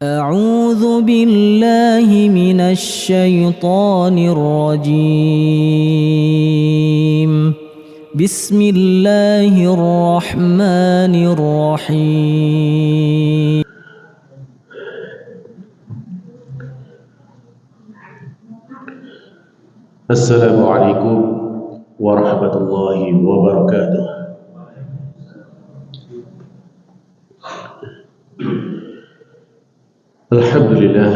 أعوذ بالله من الشيطان الرجيم بسم الله الرحمن الرحيم السلام عليكم ورحمة الله وبركاته. Alhamdulillah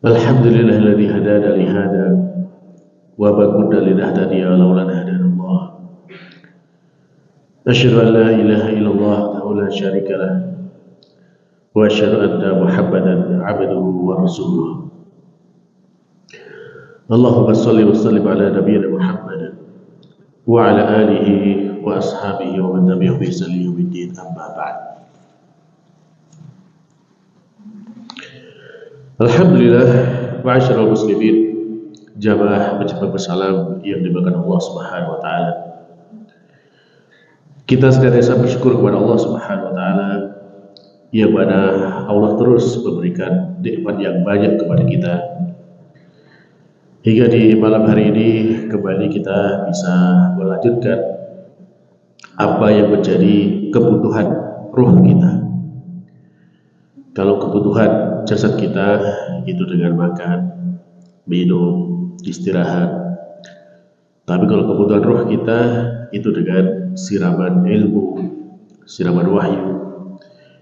alladzi hadana li hada wa ma kunna linahtadiya laula an hadana Allah. Asyhadu an la ilaha illallah wahdahu la syarika lah wa asyhadu anna Muhammadan abduhu wa rasuluh. Allahumma shalli wa sallim ala nabiyyina Muhammad wa ala alihi wa ashabihi wa man tabi'ahum bi ihsan ila yaumiddin, amma ba'd. Alhamdulillah, ma'asyiral muslimin, jamaah penjemput bersalam yang dimuliakan Allah Subhanahu wa taala. Kita senantiasa bersyukur kepada Allah Subhanahu wa taala yang mana Allah terus memberikan nikmat yang banyak kepada kita. Hingga di malam hari ini kembali kita bisa melanjutkan apa yang menjadi kebutuhan ruh kita. Kalau kebutuhan jasad kita itu dengan makan, minum, istirahat. Tapi kalau kebutuhan ruh kita itu dengan siraman ilmu, siraman wahyu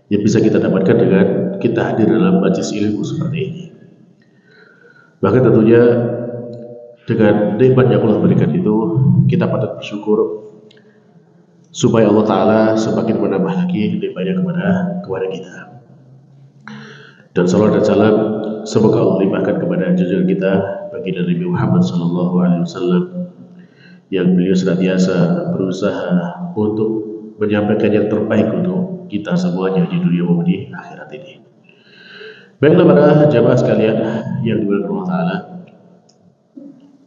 yang bisa kita dapatkan dengan kita hadir dalam majelis ilmu seperti ini. Maka tentunya dengan nikmat yang Allah berikan itu kita patut bersyukur supaya Allah Ta'ala semakin menambah lagi nikmatnya kepada kita. Dan salawat dan salam semoga Allah limpahkan kepada junjungan kita baginda Nabi Muhammad SAW yang beliau senantiasa berusaha untuk menyampaikan yang terbaik untuk kita semuanya di dunia maupun di akhirat ini. Baiklah para jamaah sekalian yang dimuliakan Allah Ta'ala,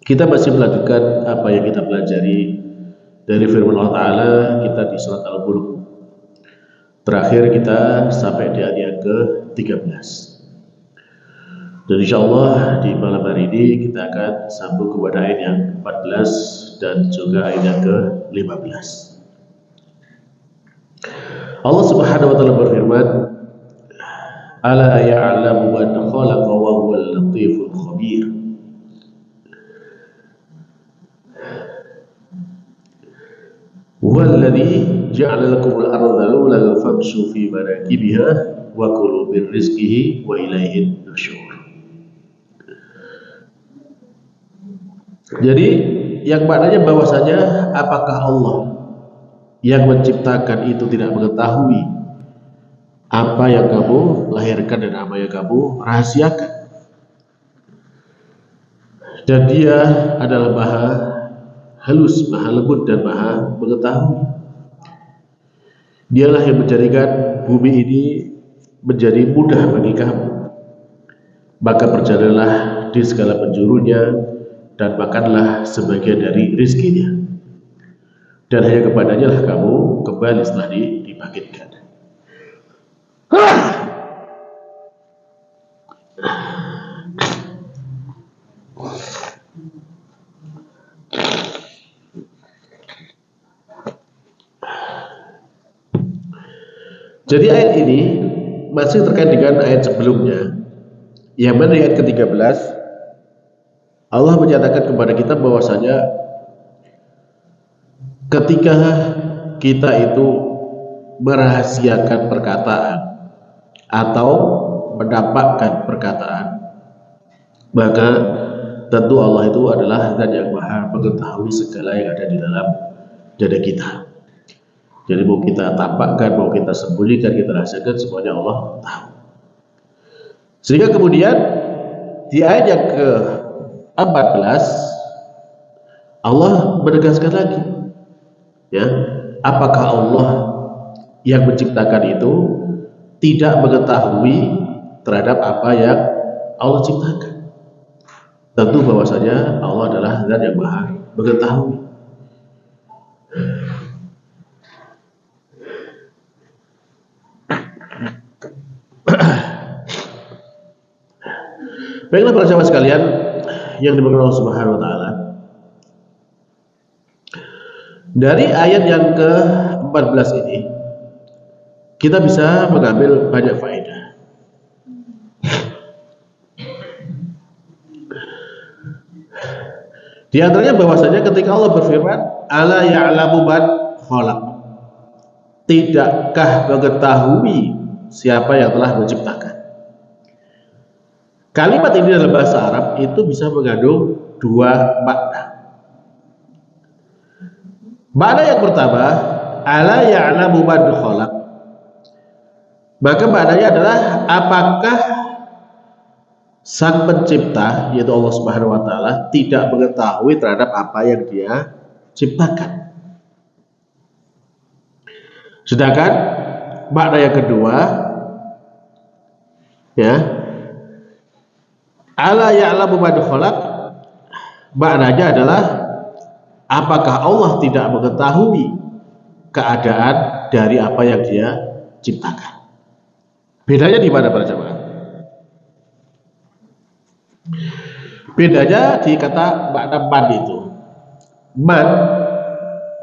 kita masih melanjutkan apa yang kita pelajari dari firman Allah Ta'ala kita di surat Al-Mulk. Terakhir kita sampai di ayat yang ke-13. Dan insyaallah di malam hari ini kita akan sambung kepada ayat yang 14 dan juga ayat yang ke-15. Allah Subhanahu wa taala berfirman, "Ala ya'lamu man khalaqa wa huwal latiful khabir." Walladzi ja'ala lakumul arda lulan famshu fi manakibiha wa kulu min rizqihi wa ilaihin nusyur. Jadi yang maknanya bahwasanya apakah Allah yang menciptakan itu tidak mengetahui apa yang kamu lahirkan dan apa yang kamu rahasiakan? Dan dia adalah Maha halus, Maha lembut dan Maha mengetahui. Dialah yang menjadikan bumi ini menjadi mudah bagi kamu. Maka berjalanlah di segala penjurunya dan makanlah sebagian dari rizkinya. Dan hanya kepadanya lah kamu kembali setelah dibangkitkan. Jadi ayat ini masih terkait dengan ayat sebelumnya, yang mana ayat ke-13 Allah menyatakan kepada kita bahwasanya ketika kita itu merahasiakan perkataan atau menampakkan perkataan, maka tentu Allah itu adalah Zat yang Maha mengetahui segala yang ada di dalam dada kita. Jadi mau kita tampakkan, mau kita sembunyikan, kita rahasiakan, semuanya Allah tahu. Sehingga kemudian di ayat yang ke-14 Allah menegaskan lagi, ya, apakah Allah yang menciptakan itu tidak mengetahui terhadap apa yang Allah ciptakan? Tentu bahwasanya Allah adalah Zat yang Maha mengetahui. Baiklah para jamaah sekalian yang dimuliakan Allah Subhanahu wa taala. Dari ayat yang ke-14 ini kita bisa mengambil banyak faedah. Di antaranya bahwasanya ketika Allah berfirman, "Ala ya'lamu man khalaq." Tidakkah mengetahui siapa yang telah menciptakan? Kalimat ini dalam bahasa Arab itu bisa mengandung dua makna. Makna yang pertama, ala ya'lamu man khalaq. Maka maknanya adalah apakah sang pencipta yaitu Allah Subhanahu wa taala tidak mengetahui terhadap apa yang dia ciptakan. Sedangkan makna yang kedua, ya, ala ya'lamu man khalaq, maknanya adalah apakah Allah tidak mengetahui keadaan dari apa yang dia ciptakan. Bedanya di mana para jemaah? Bedanya di kata makna man itu. Man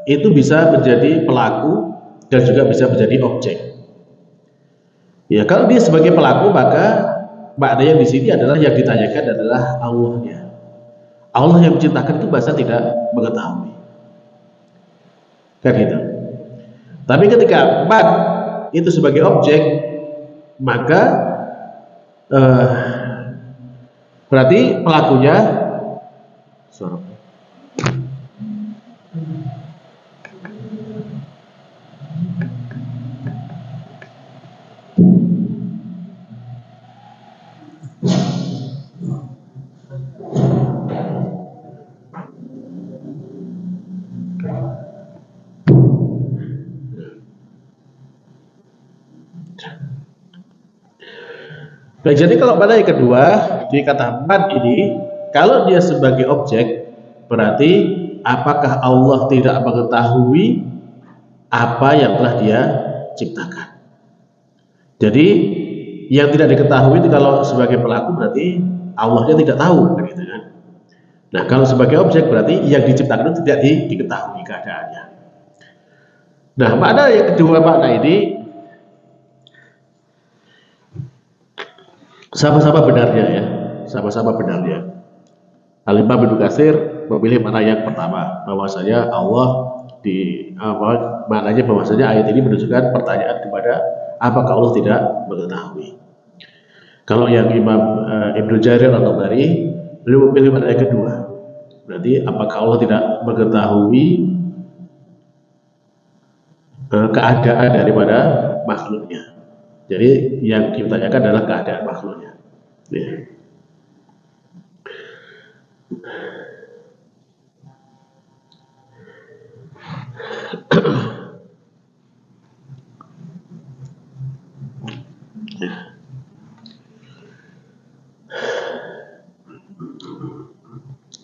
itu bisa menjadi pelaku dan juga bisa menjadi objek. Ya, kalau dia sebagai pelaku maka makna yang di sini adalah yang ditanyakan adalah Allahnya. Allah yang menciptakan itu bahasa tidak mengetahui. Kan gitu. Tapi ketika man itu sebagai objek, maka berarti pelakunya Nah, jadi kalau pada yang kedua di kata man ini, kalau dia sebagai objek, berarti apakah Allah tidak mengetahui apa yang telah dia ciptakan? Jadi yang tidak diketahui itu kalau sebagai pelaku berarti Allahnya tidak tahu, gitu kan? Nah, kalau sebagai objek berarti yang diciptakan itu tidak diketahui keadaannya. Nah, makna yang kedua makna ini sama-sama benarnya ya, sama-sama benarnya. Al-Imam Ibnu Katsir memilih makna yang pertama, bahwasanya Allah maknanya bahwasanya ayat ini menunjukkan pertanyaan kepada apakah Allah tidak mengetahui. Kalau yang Imam Ibnu Jarir atau Tabari, beliau memilih makna yang kedua, berarti apakah Allah tidak mengetahui keadaan daripada makhluknya. Jadi yang ditanyakan adalah keadaan makhluknya. Ya.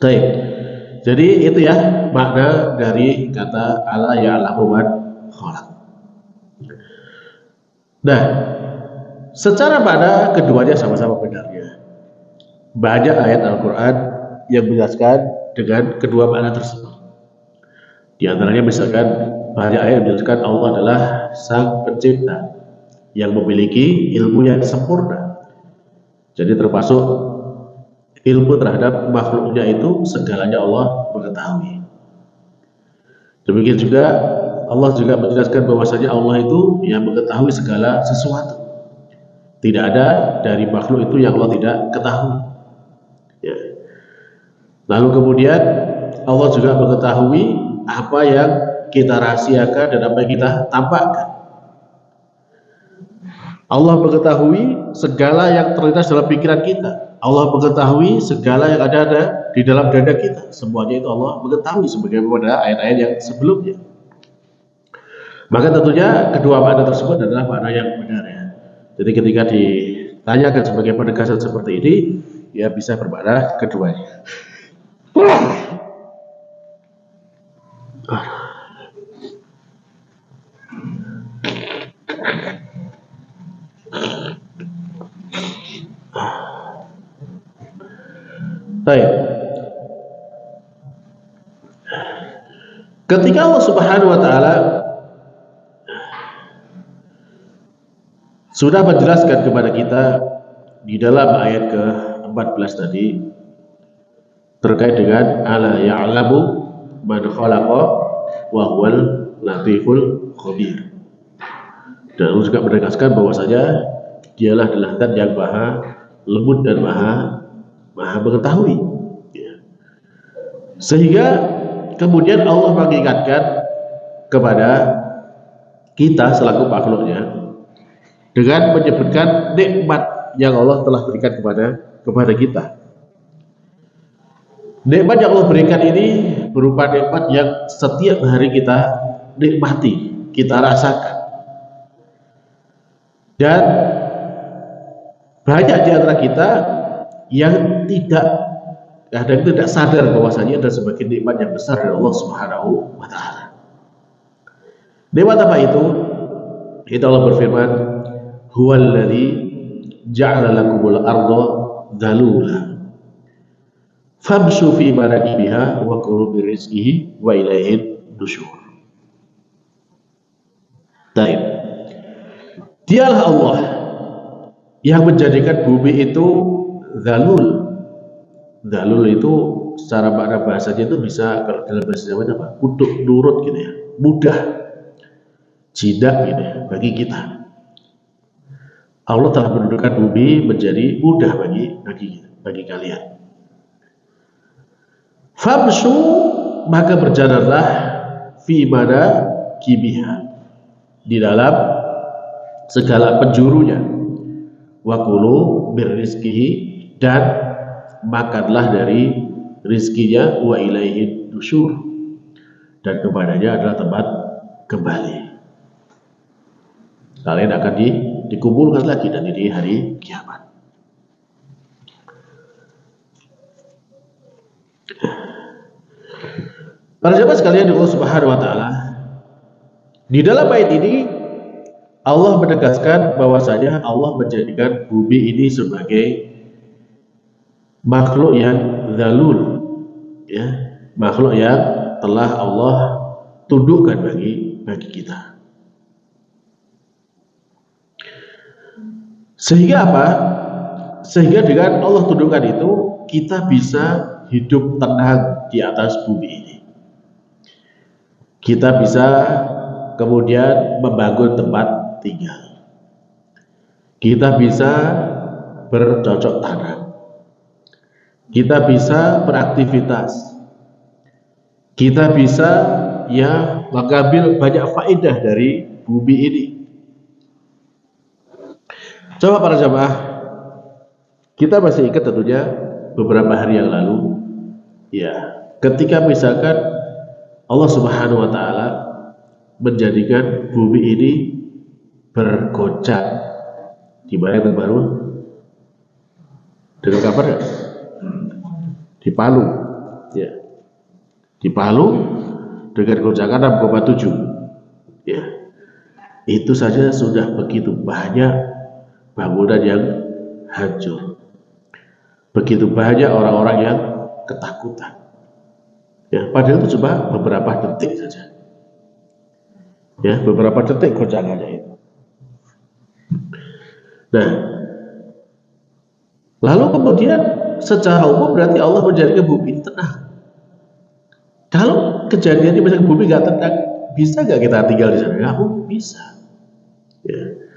Baik. Jadi itu ya makna dari kata ala ya'lamu man khalaq. Nah, secara makna keduanya sama-sama benarnya. Banyak ayat Al-Quran yang menjelaskan dengan kedua makna tersebut. Di antaranya misalkan banyak ayat yang menjelaskan Allah adalah sang pencipta yang memiliki ilmu yang sempurna. Jadi termasuk ilmu terhadap makhluknya itu segalanya Allah mengetahui. Demikian juga Allah juga menjelaskan bahwasanya Allah itu yang mengetahui segala sesuatu. Tidak ada dari makhluk itu yang Allah tidak ketahui. Ya. Lalu kemudian Allah juga mengetahui apa yang kita rahasiakan dan apa yang kita tampakkan. Allah mengetahui segala yang terlintas dalam pikiran kita. Allah mengetahui segala yang ada di dalam dada kita. Semuanya itu Allah mengetahui sebagaimana ayat-ayat yang sebelumnya. Maka tentunya kedua makna tersebut adalah makna yang benar ya. Jadi ketika ditanyakan sebagai penegasan seperti ini, ya bisa bermakna keduanya. Baik. Ketika Allah Subhanahu wa taala sudah menjelaskan kepada kita di dalam ayat ke-14 tadi terkait dengan ala ya'lamu man khalaqa wa huwal latiful khabir. Dan Allah juga menegaskan bahwasanya dialah adalah zat yang maha lembut dan maha mengetahui. Sehingga kemudian Allah mengingatkan kepada kita selaku makhluknya dengan menyebutkan nikmat yang Allah telah berikan kepada kita. Nikmat yang Allah berikan ini berupa nikmat yang setiap hari kita nikmati, kita rasakan. Dan banyak di antara kita yang kadang tidak sadar bahwasanya ada sebagai nikmat yang besar dari Allah Subhanahu wa taala. Nikmat apa itu? Itu Allah berfirman, "Huwallazi ja'ala lakumul arda dzalula. Famshu fi manakibiha wa kulu min rizqihi wa ilaihin nusyur." Baik. Dialah Allah yang menjadikan bumi itu dzalul. Dzalul itu secara makna bahasanya itu bisa kalau dalam bahasa Jawa apa? Kutuk nurut gitu ya. Mudah. Jinak gitu ya bagi kita. Allah telah menundukkan bumi menjadi mudah bagi kalian. Famsu, maka berjalanlah fi mana kibiha, di dalam segala penjurunya. Wa kulu birrizqihi, dan makanlah dari rizkinya, wa ilaihin nusyur, dan kepadanya adalah tempat kembali. Kalian akan dikumpulkan lagi dan di hari kiamat. Para jemaah sekalian Allah Subhanahu wa taala, di dalam ayat ini Allah menegaskan bahwasanya Allah menjadikan bumi ini sebagai makhluk yang dzalul, ya, makhluk yang telah Allah tundukkan bagi kita. Sehingga apa? Sehingga dengan Allah tundukkan itu kita bisa hidup tenang di atas bumi ini. Kita bisa kemudian membangun tempat tinggal. Kita bisa bercocok tanam. Kita bisa beraktivitas. Kita bisa mengambil banyak faedah dari bumi ini. Coba para jamaah, kita masih ingat tentunya beberapa hari yang lalu, ya, ketika misalkan Allah Subhanahu wa taala menjadikan bumi ini bergoncang. Di mana yang terbaru? Dengar kabar nggak? Di Palu, ya, di Palu dengan goncangan 6,7, ya, itu saja sudah begitu banyak bangunan yang hancur, begitu banyak orang-orang yang ketakutan, ya, padahal itu cuma beberapa detik saja, ya, beberapa detik goncangannya itu. Nah, lalu kemudian secara umum berarti Allah menjadikan bumi tenang. Kalau kejadian misalnya bumi nggak tenang, bisa nggak kita tinggal di sana? Nggak mungkin bisa. Ya.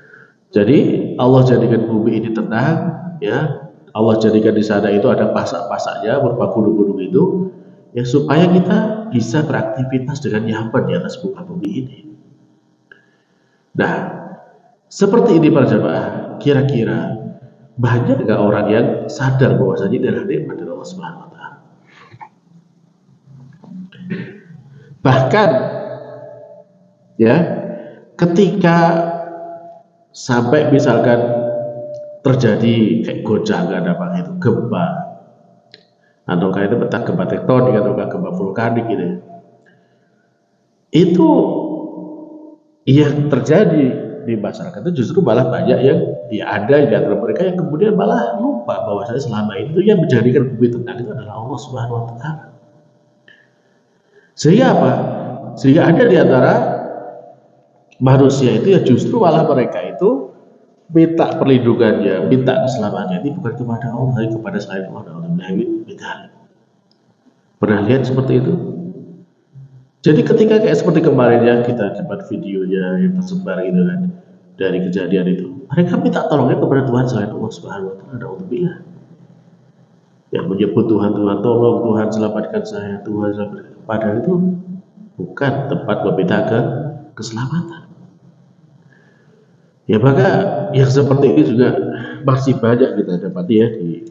Jadi Allah jadikan bumi ini tenang, ya. Allah jadikan di sana itu ada pasak-pasaknya berupa gunung-gunung itu, ya, supaya kita bisa beraktivitas dengan nyaman di atas muka bumi ini. Nah, seperti ini para jemaah, kira-kira banyak nggak orang yang sadar bahwasanya ini adalah nikmat dari Allah Subhanahu wa taala? Bahkan, ya, ketika sampai misalkan terjadi kayak goncangan apa itu, gempa, atau kayak itu betah gempa tektonik atau gempa vulkanik gitu, itu yang terjadi di masyarakat itu justru malah banyak yang ada di antara mereka yang kemudian malah lupa bahwa saya selama ini itu yang menjadikan bumi tenang itu adalah Allah Subhanahu Wa Taala. Sehingga apa? Sehingga ada di antara manusia itu ya justru malah mereka itu minta perlindungannya, minta keselamatannya itu bukan kepada Allah, tapi kepada selain Allah. Pernah lihat seperti itu? Jadi ketika kayak seperti kemarin ya kita dapat videonya yang tersebar gitu kan dari kejadian itu, mereka minta tolongnya kepada Tuhan selain Allah Subhanahu Wa Taala. Alhamdulillah. Yang menyebut Tuhan tolong, Tuhan selamatkan saya, Tuhan selamatkan. Padahal itu bukan tempat meminta keselamatan. Ya maka yang seperti ini juga masih banyak kita dapati ya di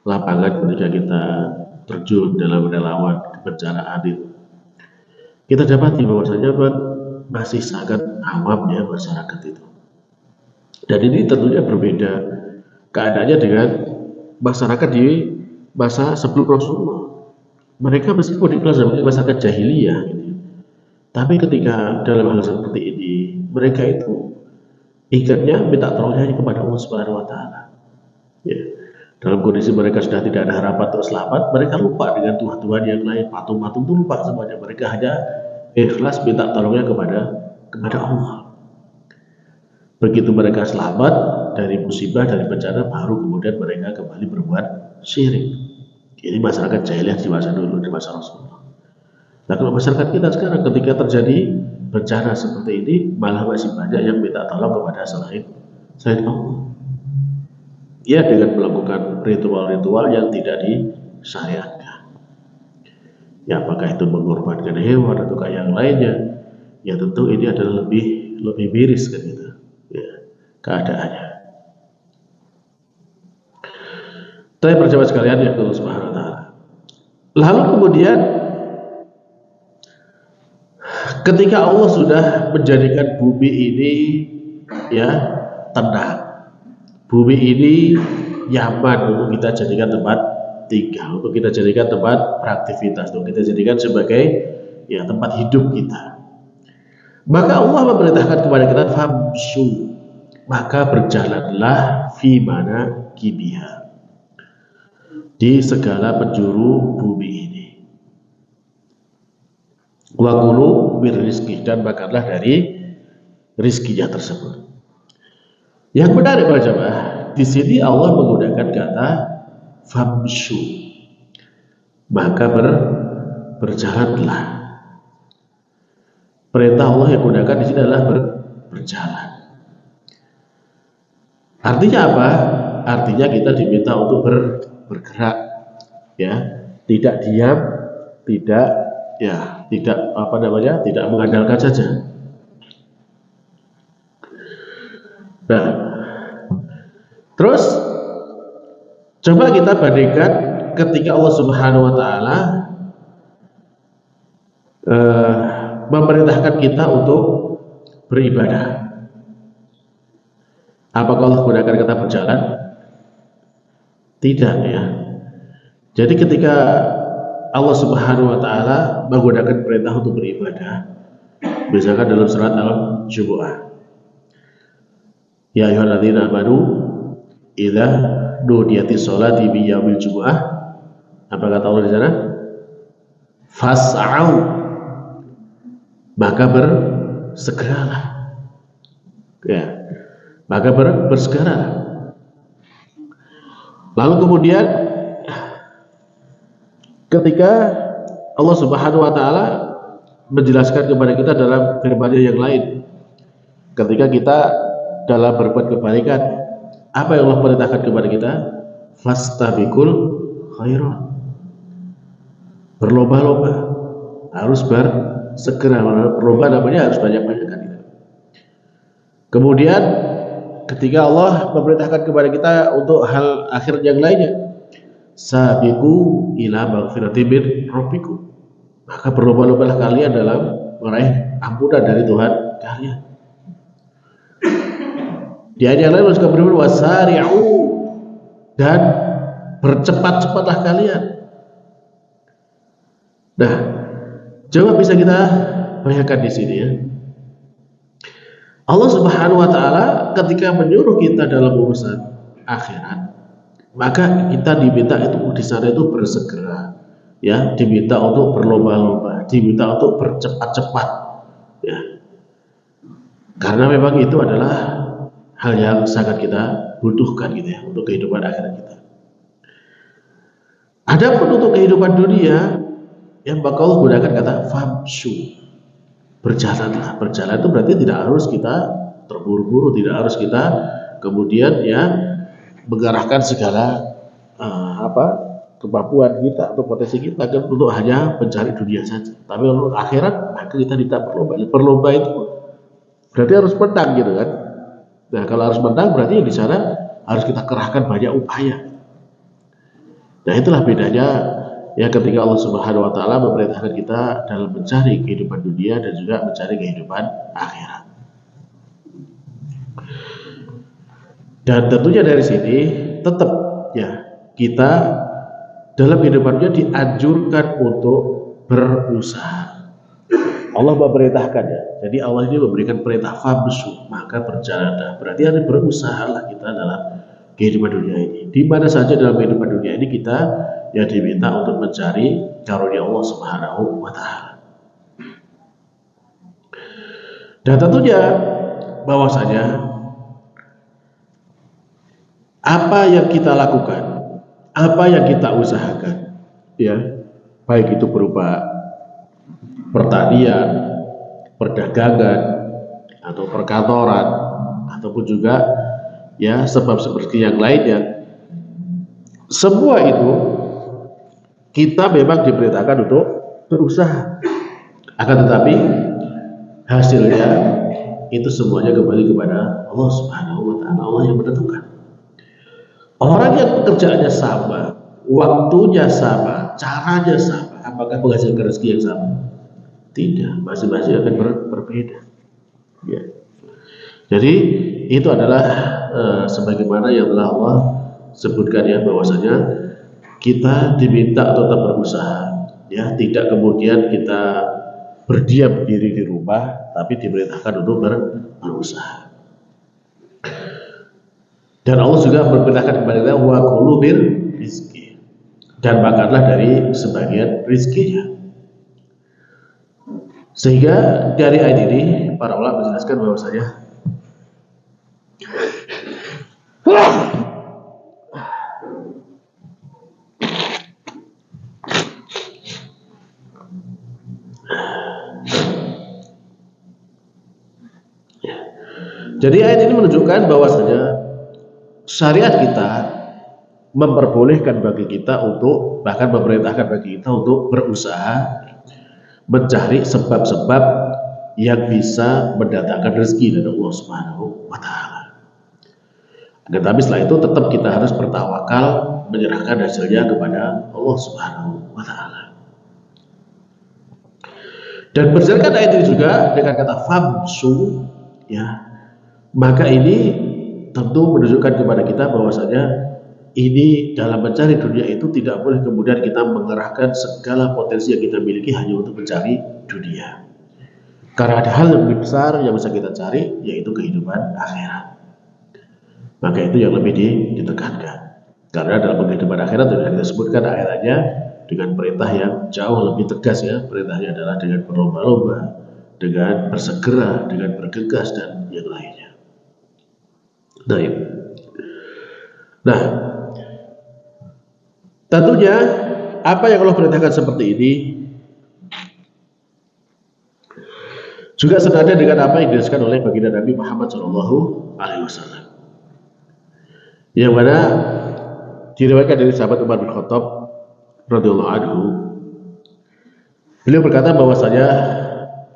lapangan ketika kita terjun dalam relawan kebencanaan itu. Kita dapati bahwasanya masih sangat awam ya masyarakat itu. Dan ini tentunya berbeda keadaannya dengan masyarakat di masa sebelum Rasulullah. Mereka meskipun dikenal sebagai masyarakat jahiliyah, tapi ketika dalam hal seperti ini, mereka itu ingatnya minta tolongnya kepada Allah Subhanahu Wa Taala. Ya. Dalam kondisi mereka sudah tidak ada harapan untuk selamat, mereka lupa dengan Tuhan-Tuhan yang lain, patung-patung itu lupa semuanya. Mereka hanya ikhlas minta tolongnya kepada Allah. Begitu mereka selamat dari musibah, dari bencana, baru kemudian mereka kembali berbuat syirik. Ini masyarakat jahiliyah di masa dulu, di masa Rasulullah. Nah kalau masyarakat kita sekarang ketika terjadi bencana seperti ini, malah masih banyak yang minta tolong kepada selain Allah. Ya dengan melakukan ritual-ritual yang tidak disyariatkan. Ya apakah itu mengorbankan hewan atau yang lainnya, ya tentu ini adalah lebih miris kan gitu ya keadaannya. Tapi perjalanan sekalian ya Allah Subhanahu Wa Taala. Lalu kemudian ketika Allah sudah menjadikan bumi ini ya tenang, bumi ini nyaman untuk kita jadikan tempat tinggal, untuk kita jadikan tempat beraktivitas, untuk kita jadikan sebagai ya tempat hidup kita. Maka Allah memerintahkan kepada kita famsu, maka berjalanlah fi mana kibiha, di segala penjuru bumi ini. Wa kulu bir rizki, dan makanlah dari rizkinya tersebut. Yang menarik para jemaah, di sini Allah menggunakan kata famshu, maka berjalanlah. Perintah Allah yang gunakan di sini adalah berjalan. Artinya apa? Artinya kita diminta untuk bergerak, ya, tidak diam, tidak tidak mengandalkan saja. Nah, terus coba kita bandingkan ketika Allah Subhanahu Wa Taala memerintahkan kita untuk beribadah. Apakah Allah gunakan kata berjalan? Tidak ya. Jadi ketika Allah Subhanahu Wa Taala menggunakan perintah untuk beribadah, misalkan dalam surat Al-Jumu'ah, ya ayyuhalladzina amanu idza nudiyatis sholati bi yaumil jumu'ah, apa kata Allah di sana? Fas'au, maka bersegeralah. Ya. Maka bersegeralah. Lalu kemudian ketika Allah Subhanahu Wa Taala menjelaskan kepada kita dalam firman-Nya yang lain, ketika kita dalam berbuat kebaikan, apa yang Allah perintahkan kepada kita? Fastabiqul khairat, berlomba-lomba, harus bersegera. Berlomba namanya harus banyak-banyak. Kemudian ketika Allah memerintahkan kepada kita untuk hal akhir yang lainnya, sabiqu ila maghfiratin min rabbikum, maka berlomba-lombalah kalian dalam meraih ampunan dari Tuhan kalian. Di ayat yang lain juga berfirman wasari'u, dan bercepat-cepatlah kalian. Nah, coba bisa kita bayangkan di sini ya. Allah Subhanahu wa taala ketika menyuruh kita dalam urusan akhirat, maka kita diminta itu di sana itu bersegera, ya, diminta untuk berlomba-lomba, diminta untuk bercepat-cepat, ya. Karena memang itu adalah hal yang sangat kita butuhkan gitu ya untuk kehidupan akhirat kita. Adapun untuk kehidupan dunia, yang bakal Allah gunakan kata famshu, berjalanlah. Berjalan itu berarti tidak harus kita terburu-buru, tidak harus kita kemudian ya mengarahkan segala kemampuan kita atau potensi kita kan untuk hanya mencari dunia saja. Tapi kalau akhirat, maka kita tidak berlomba. Berlomba itu berarti harus menang gitu kan. Nah, kalau harus menang berarti di sana harus kita kerahkan banyak upaya. Nah, itulah bedanya ya ketika Allah Subhanahu wa taala memerintahkan kita dalam mencari kehidupan dunia dan juga mencari kehidupan akhirat. Dan tentunya dari sini tetap ya kita dalam kehidupannya dianjurkan untuk berusaha. Allah memerintahkan ya. Jadi Allah ini memberikan perintah famsu, maka berjalanlah. Berarti harus berusahalah kita dalam kehidupan dunia ini. Di mana saja dalam kehidupan dunia ini kita ya diminta untuk mencari karunia Allah Subhanahu wa taala. Dan tentunya bahwasanya apa yang kita lakukan, apa yang kita usahakan, ya, baik itu berupa pertanian, perdagangan, atau perkantoran, ataupun juga ya sebab seperti yang lainnya, semua itu kita memang diperintahkan untuk berusaha. Akan tetapi hasilnya itu semuanya kembali kepada Allah Subhanahu wa taala, Allah yang menentukan. Orang yang pekerjaannya sama, waktunya sama, caranya sama, apakah menghasilkan rezeki yang sama? Tidak, masing-masing akan berbeda. Ya. Jadi itu adalah sebagaimana yang telah Allah sebutkan ya, bahwasanya kita diminta untuk tetap berusaha, ya, tidak kemudian kita berdiam diri di rumah, tapi diperintahkan untuk berusaha. Dan Allah juga berperintahkan kepada kita wa kulu bil rizki, dan makanlah dari sebagian rizkinya. Sehingga dari ayat ini para ulama menjelaskan bahwasanya jadi ayat ini menunjukkan bahwasanya syariat kita memperbolehkan bagi kita untuk, bahkan memerintahkan bagi kita untuk berusaha mencari sebab-sebab yang bisa mendatangkan rezeki dari Allah Subhanahu wa taala. Tetapi setelah itu tetap kita harus bertawakal, menyerahkan hasilnya kepada Allah Subhanahu wa taala. Dan berdasarkan ayat ini juga dengan kata famsu, ya, maka ini tentu menunjukkan kepada kita bahwasanya ini dalam mencari dunia itu tidak boleh kemudian kita mengerahkan segala potensi yang kita miliki hanya untuk mencari dunia. Karena ada hal yang lebih besar yang bisa kita cari, yaitu kehidupan akhirat. Maka itu yang lebih ditekankan. Karena dalam kehidupan akhirat sudah kita sebutkan ayatnya dengan perintah yang jauh lebih tegas ya. Perintahnya adalah dengan berlomba-lomba, dengan bersegera, dengan bergegas dan yang lainnya. Nah, tentunya apa yang Allah perintahkan seperti ini juga senada dengan apa yang dijelaskan oleh baginda Nabi Muhammad SAW, yang mana diriwayatkan dari sahabat Umar bin Khattab radhiyallahu anhu. Beliau berkata bahwasanya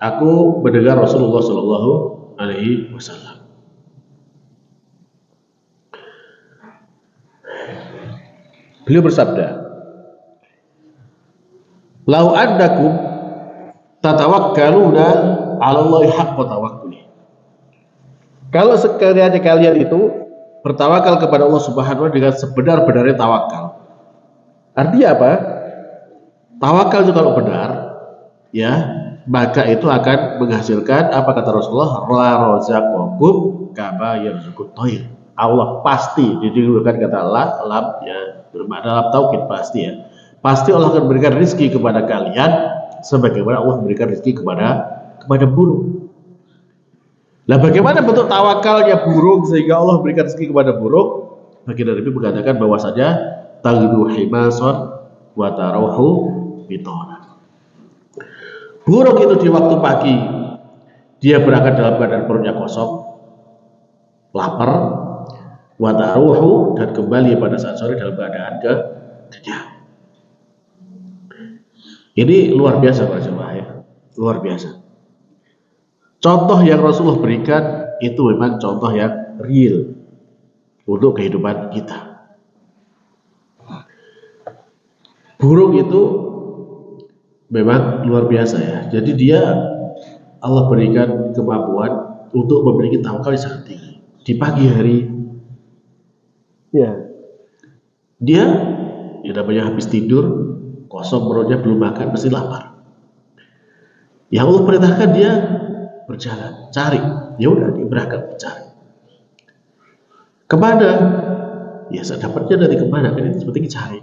aku mendengar Rasulullah SAW. Beliau bersabda, "Lau annakum tatawakkaluna 'ala Allahi haqqa tawakkuli." Kalau sekalian kalian itu bertawakal kepada Allah Subhanahu wa taala dengan sebenar-benarnya tawakal. Artinya apa? Tawakal itu kalau benar, ya, maka itu akan menghasilkan apa kata Rasulullah, la razaqakum kama yarzuqut thair. Allah pasti, didahulukan kata lam ya, bermakna lam taukid, pasti ya. Pasti Allah akan memberikan rezeki kepada kalian sebagaimana Allah memberikan rezeki kepada burung. Nah, bagaimana bentuk tawakalnya burung sehingga Allah memberikan rezeki kepada burung? Baginda Nabi mengatakan bahwasanya taghdu himason wa taruhu bitona. Burung itu di waktu pagi dia berangkat dalam keadaan perutnya kosong, lapar, wa taruhu, dan kembali pada saat sore dalam keadaan kenyang. Ini luar biasa para jemaah ya, luar biasa. Contoh yang Rasulullah berikan itu memang contoh yang real untuk kehidupan kita. Burung itu memang luar biasa ya. Jadi dia Allah berikan kemampuan untuk memiliki tawakal yang sangat tinggi. Di pagi hari ya dia namanya habis tidur, kosong perutnya, belum makan, mesti lapar. Yang Allah perintahkan dia berjalan, cari. Ya udah, dia berangkat mencari. Kemana? Ya saya dapatnya dari kemana? Kan itu seperti cari.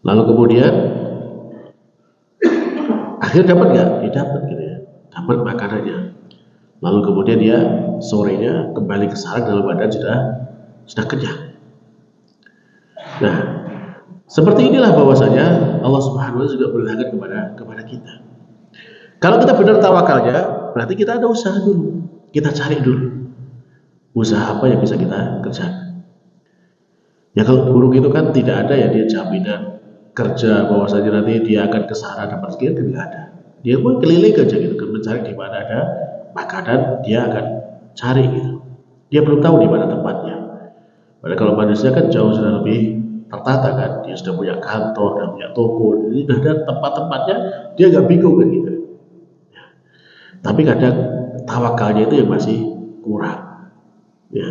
Lalu kemudian akhirnya dapat nggak? Dia dapat gitu ya, dapat makanannya. Lalu kemudian dia sorenya kembali ke sarang dalam badan sudah kenyang. Nah, seperti inilah bahwasanya Allah Subhanahu wa taala juga berintahkan kepada kita. Kalau kita benar tawakalnya, berarti kita ada usaha dulu. Kita cari dulu usaha apa yang bisa kita kerjakan. Ya kalau burung itu kan tidak ada ya dia jaminan kerja bahwasanya nanti dia akan ke sana dapat sekian, tidak ada. Dia pun keliling aja gitu, mencari di mana ada makanan, dia akan cari gitu. Dia belum tahu di mana tempatnya. Padahal kalau manusia kan jauh sudah lebih tertata kan, dia sudah punya kantor, sudah punya toko, jadi sudah ada tempat-tempatnya, dia nggak bingung kan gitu. Ya. Tapi kadang tawakalnya itu yang masih kurang, ya.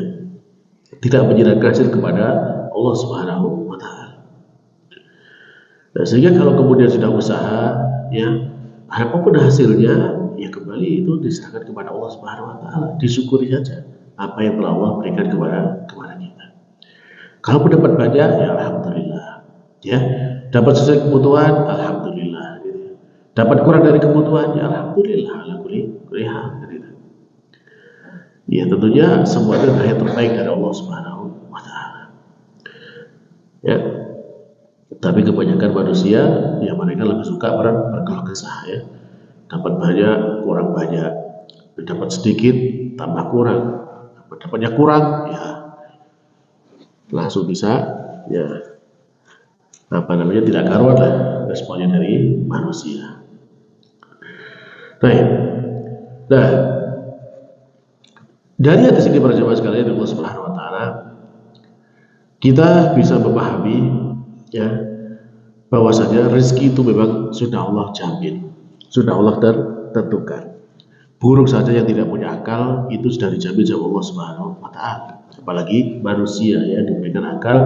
Tidak menyerahkan hasil kepada Allah Subhanahu wa taala. Nah, sehingga kalau kemudian sudah usaha, ya apapun hasilnya, ya kembali itu diserahkan kepada Allah Subhanahu wa taala, disyukuri saja apa yang telah Allah berikan kepada kita. Kalau dapat banyak, ya alhamdulillah. Ya, dapat sesuai kebutuhan, alhamdulillah. Gitu. Dapat kurang dari kebutuhan, ya alhamdulillah. Gitu. Ya tentunya semua itu yang terbaik dari Allah Subhanahu wa taala. Ya. Tapi kebanyakan manusia, ya mereka lebih suka berkeluh kesah ya. Dapat banyak, kurang banyak. Dapat sedikit, tambah kurang. Dapatnya kurang, ya langsung bisa ya tidak karuan lah responnya dari manusia. Nah, dari atas ini para jemaah sekalian Allah Subhanahu wa taala, kita bisa memahami ya bahwasanya rezeki itu memang sudah Allah jamin, sudah Allah tentukan. Burung saja yang tidak punya akal itu sudah dijamin sama Allah Subhanahu wa taala. Apalagi manusia ya diberikan akal,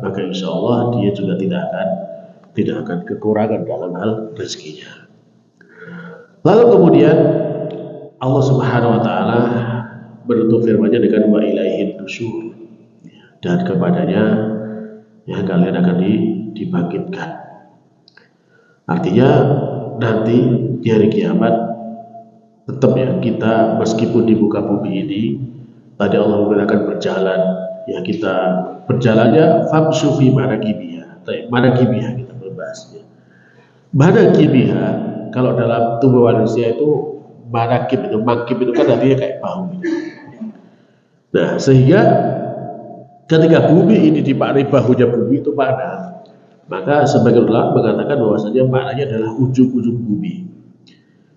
maka insya Allah dia juga tidak akan kekurangan dalam hal rezekinya. Lalu kemudian Allah Subhanahu wa taala menutup firman-Nya dengan wa ilaihin nusyur, dan kepadanya ya kalian akan dibangkitkan. Artinya nanti di hari kiamat tetap ya kita meskipun di muka bumi ini tadi Allah menggunakan berjalan, ya kita berjalannya famshu fi manakibiha. Manakibiha kita membahasnya. Manakibiha kalau dalam tubuh manusia itu manakib itu kan artinya kayak bahu. Nah, sehingga ketika bumi ini dimaknai bahunya bumi itu mana? Maka sebagian ulama mengatakan bahwasanya maknanya adalah ujung-ujung bumi.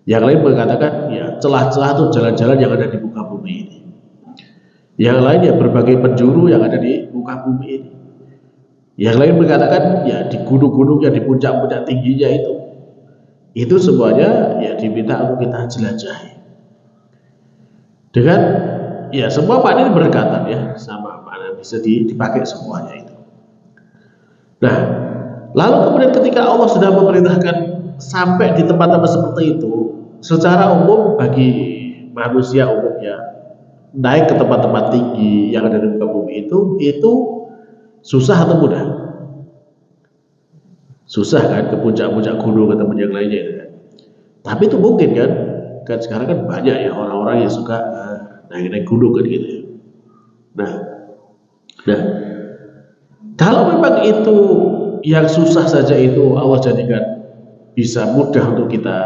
Yang lain mengatakan ya celah-celah atau jalan-jalan yang ada di muka bumi ini. Yang lain ya berbagai penjuru yang ada di muka bumi ini. Yang lain mengatakan ya di gunung-gunung yang di puncak-puncak tingginya itu semuanya ya diminta untuk kita jelajahi. Dengan ya semua makna ini berdekatan ya, sama makna bisa dipakai semuanya itu. Nah, lalu kemudian ketika Allah sudah memerintahkan sampai di tempat-tempat seperti itu, secara umum bagi manusia umumnya naik ke tempat-tempat tinggi yang ada di muka bumi itu susah atau mudah? Susah kan, ke puncak-puncak gunung atau yang lainnya itu kan. Tapi itu mungkin kan, kan sekarang kan banyak ya orang-orang yang suka naik-naik gunung kan gitu ya. Nah, kalau memang itu yang susah saja itu Allah jadikan bisa mudah untuk kita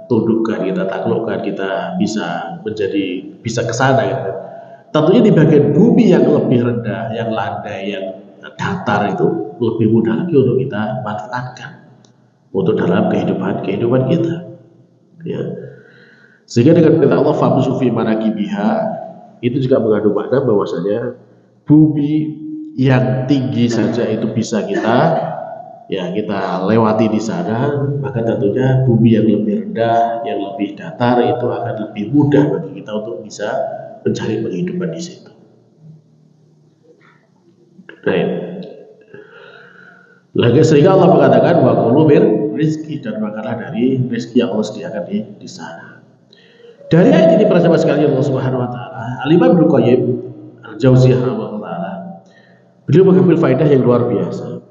tundukkan, kita taklukkan, kita bisa ke sana gitu kan. Tentunya di bagian bumi yang lebih rendah, yang landai, yang datar itu lebih mudah lagi untuk kita manfaatkan untuk dalam kehidupan kita. Ya. Sehingga dengan perintah Allah famsu fi manakibiha itu juga mengandung makna bahwasanya bumi yang tinggi saja itu bisa kita lewati di sana, maka tentunya bumi yang lebih rendah, yang lebih datar itu akan lebih mudah bagi kita untuk bisa mencari penghidupan di situ. Nah, lagi sehingga Allah mengatakan wa kulu mir rizki, dan makanlah dari rezeki yang Allah sediakan di sana. Dari ayat ini para sahabat sekalian Allah Subhanahu wa taala, Al-Imam Ibnu Qayyim Al-Jauziyah rahimahullah taala, beliau mengambil faedah yang luar biasa.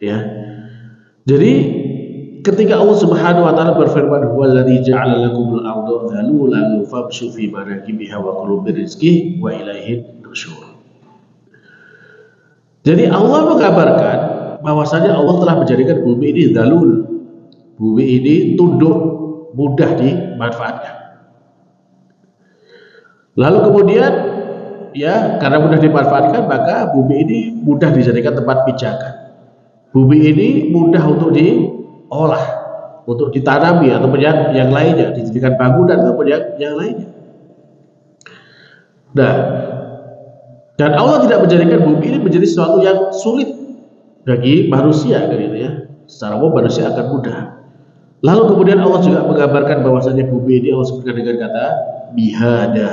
Ya. Jadi ketika Allah Subhanahu wa taala berfirman huwallazi ja'ala lakumul arda dhalulan famshu fi manakibiha wa kulu mir rizqi wa ilaihin nusyur. Jadi Allah mengabarkan bahwasanya Allah telah menjadikan bumi ini dalul, bumi ini tunduk, mudah dimanfaatkan. Lalu kemudian ya karena mudah dimanfaatkan maka bumi ini mudah dijadikan tempat pijakan. Bumi ini mudah untuk diolah, untuk ditanami ataupun yang lainnya, dijadikan bangunan ataupun yang lainnya. Nah, dan Allah tidak menjadikan bumi ini menjadi sesuatu yang sulit bagi manusia kan itu ya. Secara umum manusia akan mudah. Lalu kemudian Allah juga mengabarkan bahwasanya bumi ini Allah sebutkan dengan kata bihada.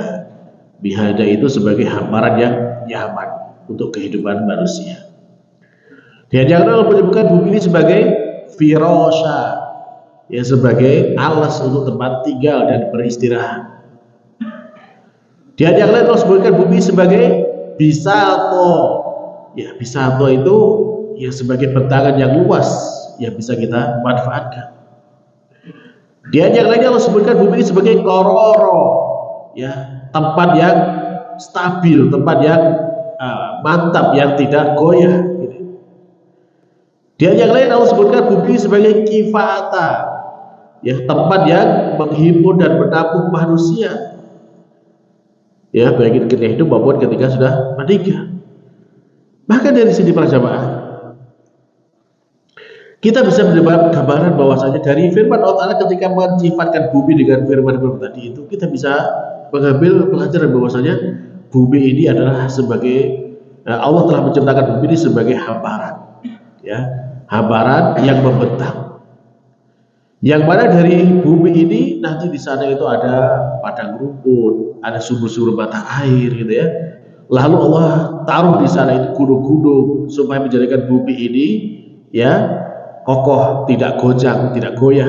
Bihada itu sebagai hamparan yang nyaman untuk kehidupan manusia. Dan yang Allah menyebutkan bumi ini sebagai firasha, ya sebagai alas untuk tempat tinggal dan beristirahat. Dan yang lain Allah sebutkan bumi sebagai bisato. Ya, bisato itu ya sebagai bentangan yang luas yang bisa kita manfaatkan. Dan yang lainnya Allah sebutkan bumi ini sebagai kororo, ya tempat yang stabil, tempat yang mantap, yang tidak goyah. Gitu. Dan yang lain Allah sebutkan bumi sebagai kifata, ya tempat yang menghimpun dan menampung manusia. Ya baik ketika hidup maupun ketika sudah menikah. Maka dari sini para jamaah, kita bisa mendapat gambaran bahwasanya dari firman Allah Ta'ala ketika mensifatkan bumi dengan firman tadi itu, kita bisa mengambil pelajaran bahwasanya bumi ini adalah sebagai Allah telah menciptakan bumi ini sebagai hamparan, ya hamparan yang membentang. Yang mana dari bumi ini nanti di sana itu ada padang rumput, ada sumber-sumber mata air gitu ya. Lalu Allah taruh di sana itu gunung-gunung supaya menjadikan bumi ini ya kokoh, tidak goncang, tidak goyah.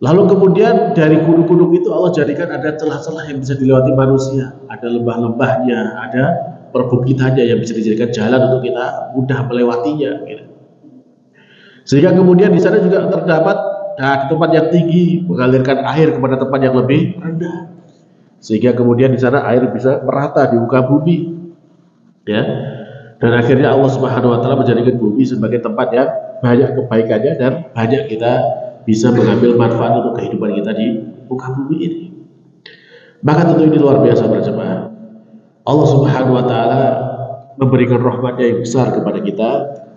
Lalu kemudian dari gunung-gunung itu Allah jadikan ada celah-celah yang bisa dilewati manusia, ada lembah-lembahnya, ada perbukitannya yang bisa dijadikan jalan untuk kita mudah melewatinya. Gitu. Sehingga kemudian di sana juga terdapat di tempat yang tinggi mengalirkan air kepada tempat yang lebih rendah, sehingga kemudian di sana air bisa merata di muka bumi, ya. Dan akhirnya Allah Subhanahu Wa Taala menjadikan bumi sebagai tempat yang banyak kebaikannya dan banyak kita bisa mengambil manfaat untuk kehidupan kita di muka bumi ini. Maka tentu ini luar biasa para jemaah. Allah Subhanahu Wa Taala memberikan rahmatnya yang besar kepada kita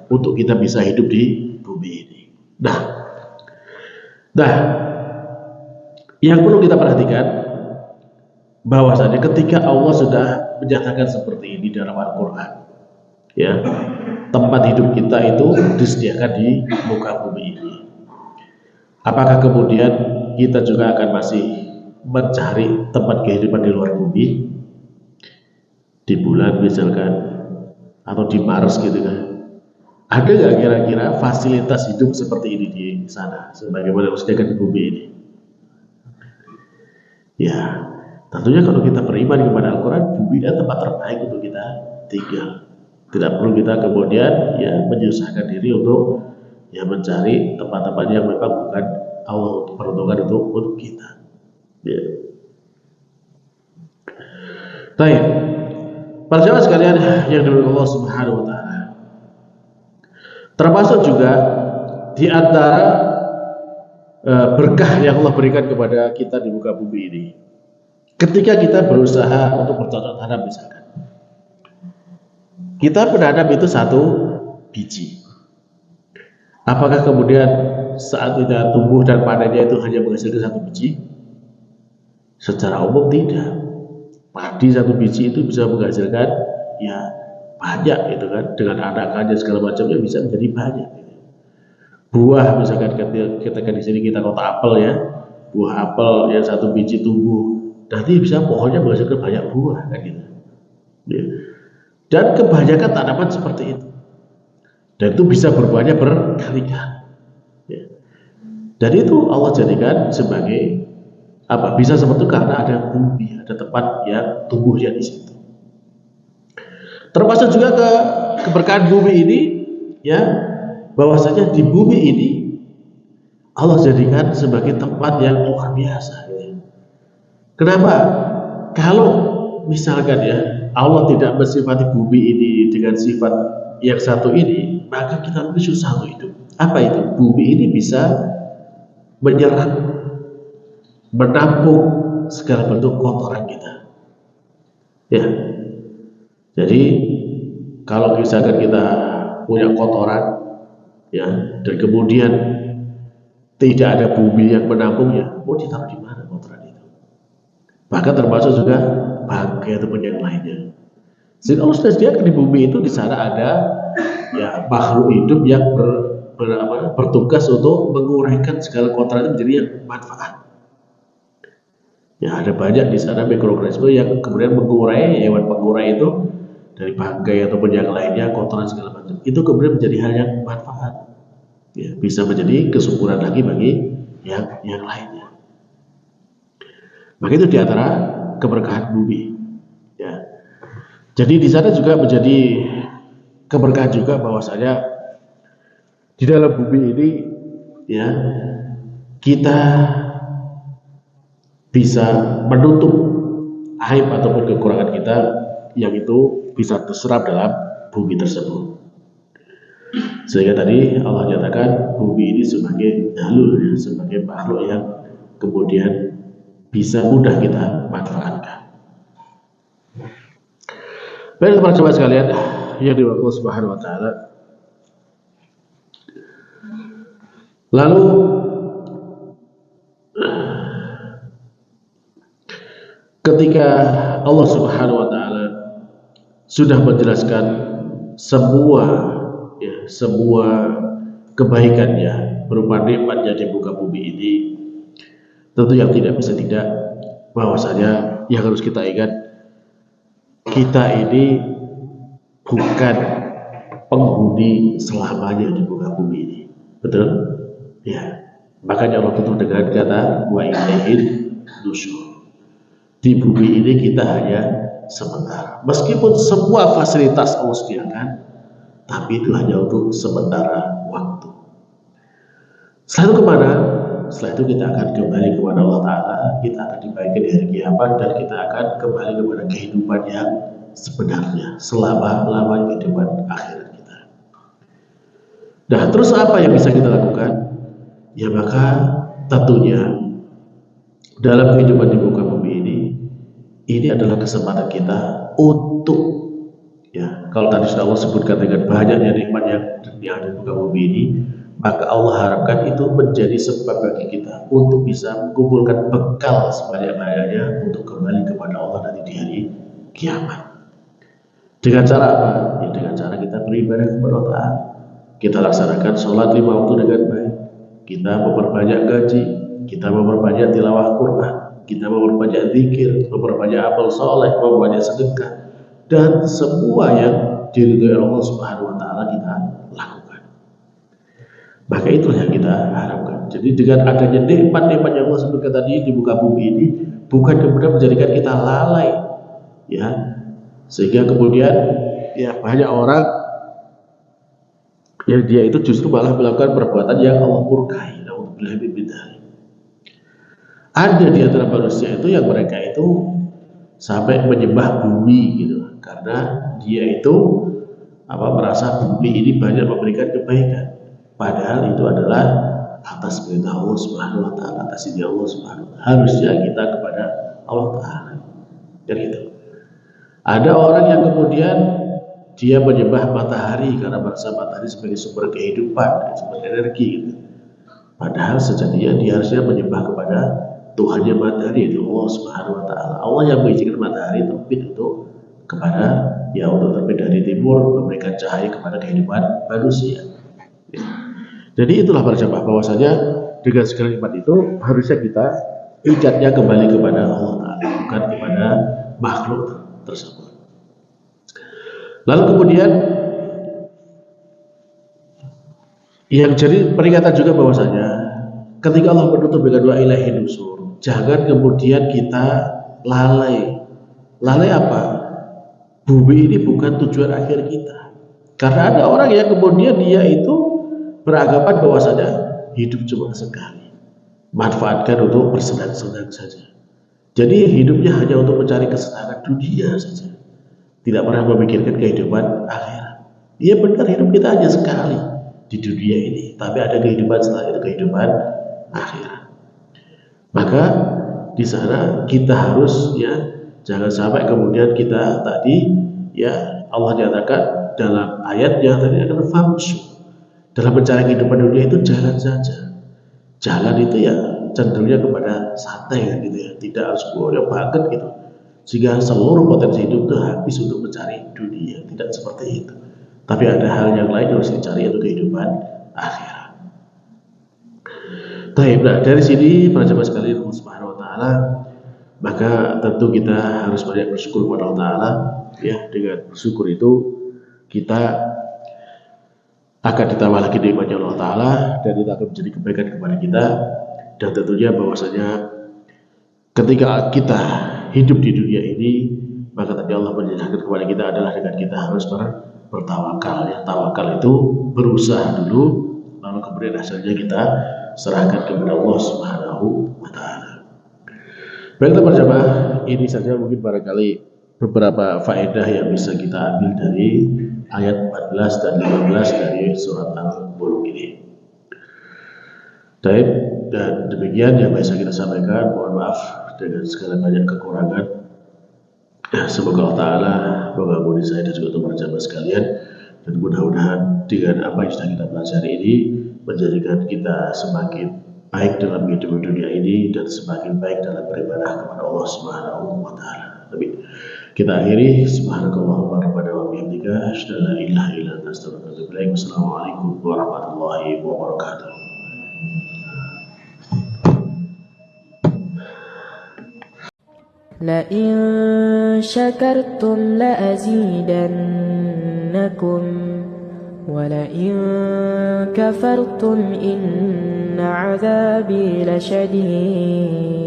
untuk kita bisa hidup di bumi ini. Nah, yang perlu kita perhatikan bahwasanya ketika Allah sudah menyatakan seperti ini dalam Al-Quran, ya tempat hidup kita itu disediakan di muka bumi ini. Apakah kemudian kita juga akan masih mencari tempat kehidupan di luar bumi, di bulan misalkan, atau di Mars gitu kan? Ada nggak kira-kira fasilitas hidup seperti ini di sana, sebagaimana disediakan di bumi ini? Ya, tentunya kalau kita beriman kepada Al-Quran, bumi adalah tempat terbaik untuk kita tinggal. Tidak perlu kita kemudian ya menyusahkan diri untuk ya mencari tempat-tempat yang memang bukan Allah untuk peruntukan untuk kita. Ya. Baik, para jemaah sekalian yang dimuliakan Allah Subhanahu Wa Taala, termasuk juga di antara berkah yang Allah berikan kepada kita di muka bumi ini. Ketika kita berusaha untuk bercocok tanam misalkan, kita menanam itu satu biji. Apakah kemudian saat kita tumbuh dan panennya itu hanya menghasilkan satu biji? Secara umum tidak. Padi satu biji itu bisa menghasilkan ya banyak, itu kan, dengan anakannya segala macamnya bisa menjadi banyak. Buah misalkan kita di sini kita kota apel ya, buah apel yang satu biji tumbuh, nanti bisa pohonnya menghasilkan banyak buah kan gitu. Ya. Dan kebanyakan tanaman seperti itu, dan itu bisa berbuahnya berkali-kali. Ya. Dan itu Allah jadikan sebagai apa? Bisa seperti itu karena ada bumi, ada tempat yang tumbuhnya di situ. Termasuk juga keberkahan bumi ini, ya, bahwasanya di bumi ini Allah jadikan sebagai tempat yang luar biasa. Ya. Kenapa? Kalau misalkan ya Allah tidak mensifati bumi ini dengan sifat yang satu ini, maka kita lebih susah untuk hidup. Apa itu? Bumi ini bisa menyerap, menampung segala bentuk kotoran kita. Ya. Jadi kalau misalkan kita punya kotoran, ya, dan kemudian tidak ada bumi yang menampungnya, mau ditaruh di mana kotoran itu? Bahkan termasuk juga bangkai ataupun yang lainnya. Sehingga Allah sudah sediakan di bumi itu, di sana ada ya makhluk hidup yang bertugas untuk menguraikan segala kotoran itu menjadi yang manfaat. Ya, ada banyak di sana mikroorganisme yang kemudian mengurai, hewan pengurai itu dari bangkai ataupun yang lainnya, kotoran segala macam, itu kemudian menjadi hal yang manfaat. Ya, bisa menjadi kesuburan lagi bagi yang lainnya. Maka itu diantara keberkahan bumi. Ya. Jadi di sana juga menjadi keberkahan juga bahwasanya di dalam bumi ini ya kita bisa menutup aib ataupun kekurangan kita yang itu bisa terserap dalam bumi tersebut. Sehingga tadi Allah nyatakan bumi ini sebagai dalul, ya, sebagai makhluk yang kemudian bisa mudah kita manfaatkan. Baik teman-teman coba sekalian yang dimuliakan Allah Subhanahu Wa Taala. Lalu ketika Allah Subhanahu Wa Taala sudah menjelaskan semua kebaikannya berupa nikmatnya di muka bumi ini, tentu yang tidak bisa tidak bahwasanya yang harus kita ingat, kita ini bukan penghuni selamanya di muka bumi ini, betul? Ya, makanya Allah tutup dengan kata wa ilaihil nusyur. Di bumi ini kita hanya sementara, meskipun semua fasilitas Allah sediakan, tapi itu hanya untuk sementara waktu. Setelah itu kemana? Setelah itu kita akan kembali kepada Allah Ta'ala, kita akan dibangkitkan di hari kiamat, dan kita akan kembali kepada kehidupan yang sebenarnya selama kehidupan akhirat kita. Nah, terus apa yang bisa kita lakukan? Ya, maka tentunya dalam kehidupan di muka bumi ini adalah kesempatan kita untuk, ya, kalau tadi sudah Allah sebutkan dengan banyaknya nikmat yang ada di muka bumi ini, maka Allah harapkan itu menjadi sebab bagi kita untuk bisa mengumpulkan bekal sebanyak-banyaknya untuk kembali kepada Allah nanti di hari kiamat. Dengan cara apa? Ya, dengan cara kita beribadah kepada Allah. Kita laksanakan sholat 5 waktu dengan baik, kita memperbanyak gaji, kita memperbanyak tilawah Quran, kita memperbanyak zikir, memperbanyak amal soleh, memperbanyak sedekah, dan semua yang diridhoi Allah Subhanahu wa taala kita lakukan. Maka itulah yang kita harapkan. Jadi dengan adanya nikmat-nikmat yang Allah sebutkan tadi di muka bumi ini, bukan kemudian menjadikan kita lalai, ya, sehingga kemudian ya banyak orang yang dia itu justru malah melakukan perbuatan yang Allah murkai. Nauzubillah min dzalik. Ada di antara manusia itu yang mereka itu sampai menyembah bumi gitu, karena dia itu merasa bumi ini banyak memberikan kebaikan, padahal itu adalah atas perintah Allah Subhanahu wa taala, atas izin Allah Subhanahu wa taala. Harusnya kita kepada Allah taala. Dan itu. Ada orang yang kemudian dia menyembah matahari karena merasa matahari sebagai sumber kehidupan, sumber energi gitu. Padahal sejatinya dia harusnya menyembah kepada Tuhannya matahari, yaitu Allah Subhanahu wa taala. Allah yang mengizinkan matahari terbit untuk untuk terbit dari timur, memberikan cahaya kepada kehidupan manusia. Ya. Jadi itulah para jamaah bahwasanya dengan segala nikmat itu harusnya kita ingatnya kembali kepada Allah taala, bukan kepada makhluk tersebut. Lalu kemudian yang jadi peringatan juga bahwasanya ketika Allah menutup dengan doa ilahi nusur, jangan kemudian kita lalai. Lalai apa? Bumi ini bukan tujuan akhir kita. Karena ada orang yang kemudian dia itu beranggapan bahwasanya hidup cuma sekali, manfaatkan untuk bersenang-senang saja. Jadi hidupnya hanya untuk mencari kesenangan dunia saja, tidak pernah memikirkan kehidupan akhirat. Iya benar, hidup kita hanya sekali di dunia ini, tapi ada kehidupan setelah itu, kehidupan akhirat. Maka di sana kita harus jangan sampai kemudian kita tadi Allah nyatakan dalam ayatnya tadi akan famsu. Dalam mencari kehidupan dunia itu jalan saja. Jalan itu cenderungnya kepada santai kan gitu ya, tidak harus bodoh banget gitu. Sehingga seluruh potensi hidup itu habis untuk mencari dunia, tidak seperti itu. Tapi ada hal yang lain yang harus dicari, yaitu kehidupan akhirat. Nah, dari sini para jemaah sekalian Allah Subhanahu wa taala, maka tentu kita harus banyak bersyukur kepada Allah taala, ya. Dengan bersyukur itu kita akan ditambah lagi nikmatnya Allah taala, dan itu akan menjadi kebaikan kepada kita. Dan tentunya bahwasanya ketika kita hidup di dunia ini, maka tadi Allah menjelaskan kepada kita adalah dengan kita harus bertawakal. Tawakal itu berusaha dulu, lalu kemudian hasilnya kita serahkan kepada Allah Subhanahu wa taala. Baik teman jemaah, ini saja mungkin barangkali beberapa faedah yang bisa kita ambil dari ayat 14 dan 15 dari surat Al-Mulk ini. Dan demikian yang bisa kita sampaikan. Mohon maaf dengan segala banyak kekurangan. Semoga Allah Ta'ala mengampuni saya dan juga para jamaah sekalian. Dan mudah-mudahan dengan apa yang sudah kita pelajari ini menjadikan kita semakin baik dalam hidup dunia ini dan semakin baik dalam beribadah kepada Allah Subhanahu wa taala. Amin. Kita akhiri subhanakallahumma rabbana wa bihamdika asyhadu an la ilaha illa anta astaghfiruka wa atubu ilaik. Wassalamualaikum warahmatullahi wabarakatuh. لئن شكرتم لأزيدنكم ولئن كفرتم إن عذابي لشديد